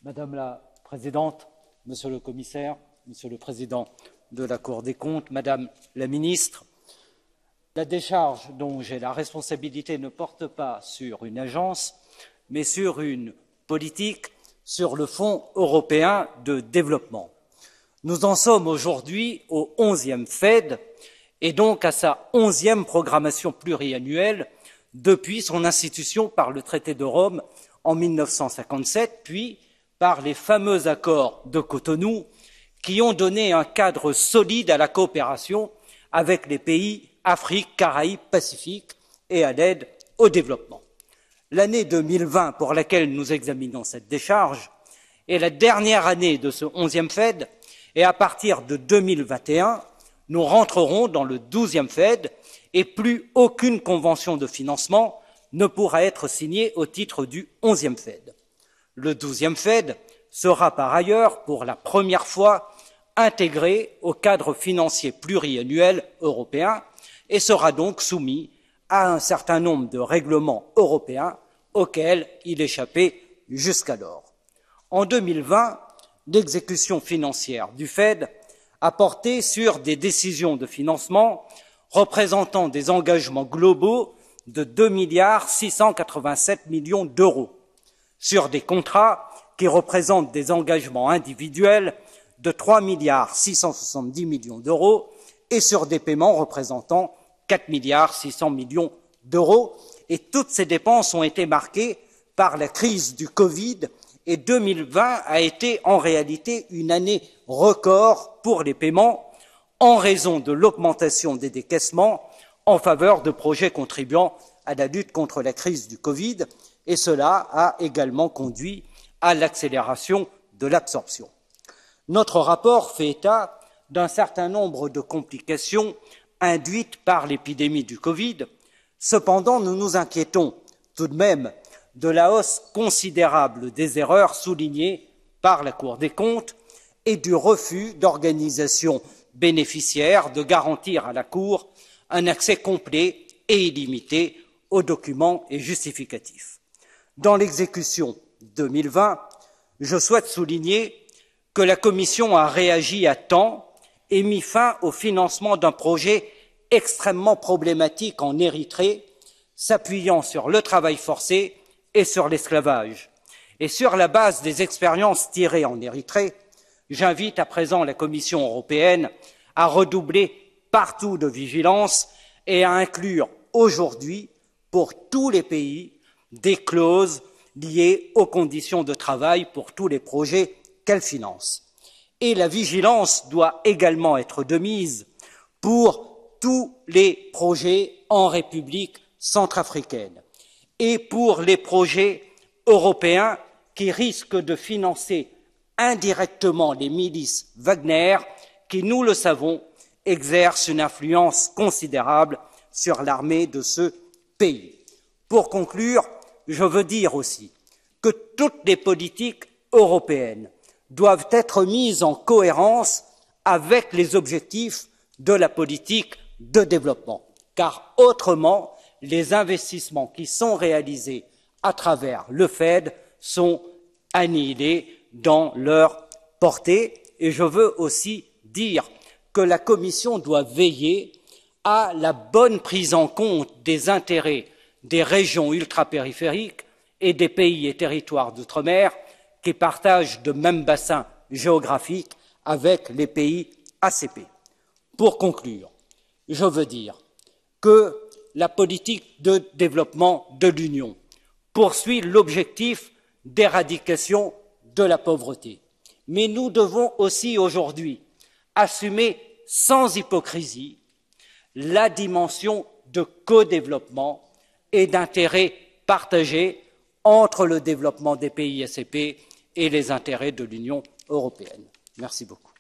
Madame la Présidente, Monsieur le Commissaire, Monsieur le Président de la Cour des comptes, Madame la Ministre, la décharge dont j'ai la responsabilité ne porte pas sur une agence, mais sur une politique, sur le Fonds européen de développement. Nous en sommes aujourd'hui au 11e FED et donc à sa 11e programmation pluriannuelle depuis son institution par le traité de Rome en 1957, puis par les fameux accords de Cotonou qui ont donné un cadre solide à la coopération avec les pays Afrique, Caraïbes, Pacifique et à l'aide au développement. L'année 2020 pour laquelle nous examinons cette décharge est la dernière année de ce 11e FED et à partir de 2021, nous rentrerons dans le 12e FED et plus aucune convention de financement ne pourra être signée au titre du 11e FED. Le 12e FED sera par ailleurs, pour la première fois, intégré au cadre financier pluriannuel européen et sera donc soumis à un certain nombre de règlements européens auxquels il échappait jusqu'alors. En 2020, l'exécution financière du FED a porté sur des décisions de financement représentant des engagements globaux de 2,687 milliards d'euros, sur des contrats qui représentent des engagements individuels de 3,670 milliards d'euros et sur des paiements représentant 4,6 milliards d'euros. Et toutes ces dépenses ont été marquées par la crise du Covid et 2020 a été en réalité une année record pour les paiements en raison de l'augmentation des décaissements en faveur de projets contribuant à la lutte contre la crise du Covid et cela a également conduit à l'accélération de l'absorption. Notre rapport fait état d'un certain nombre de complications induites par l'épidémie du Covid. Cependant, nous nous inquiétons tout de même de la hausse considérable des erreurs soulignées par la Cour des comptes et du refus d'organisations bénéficiaires de garantir à la Cour un accès complet et illimité aux documents et justificatifs. Dans l'exécution 2020, je souhaite souligner que la Commission a réagi à temps et mis fin au financement d'un projet extrêmement problématique en Érythrée, s'appuyant sur le travail forcé et sur l'esclavage. Et sur la base des expériences tirées en Érythrée, j'invite à présent la Commission européenne à redoubler partout de vigilance et à inclure aujourd'hui, pour tous les pays, des clauses liées aux conditions de travail pour tous les projets qu'elle finance. Et la vigilance doit également être de mise pour tous les projets en République centrafricaine et pour les projets européens qui risquent de financer indirectement les milices Wagner qui, nous le savons, exercent une influence considérable sur l'armée de ce pays. Pour conclure, je veux dire aussi que toutes les politiques européennes doivent être mises en cohérence avec les objectifs de la politique de développement, car autrement, les investissements qui sont réalisés à travers le FED sont annihilés dans leur portée. Et je veux aussi dire que la Commission doit veiller à la bonne prise en compte des intérêts des régions ultrapériphériques et des pays et territoires d'outre-mer qui partagent de même bassin géographique avec les pays ACP. Pour conclure, je veux dire que la politique de développement de l'Union poursuit l'objectif d'éradication de la pauvreté. Mais nous devons aussi aujourd'hui assumer sans hypocrisie la dimension de codéveloppement et d'intérêt partagé entre le développement des pays ACP et les intérêts de l'Union européenne. Merci beaucoup.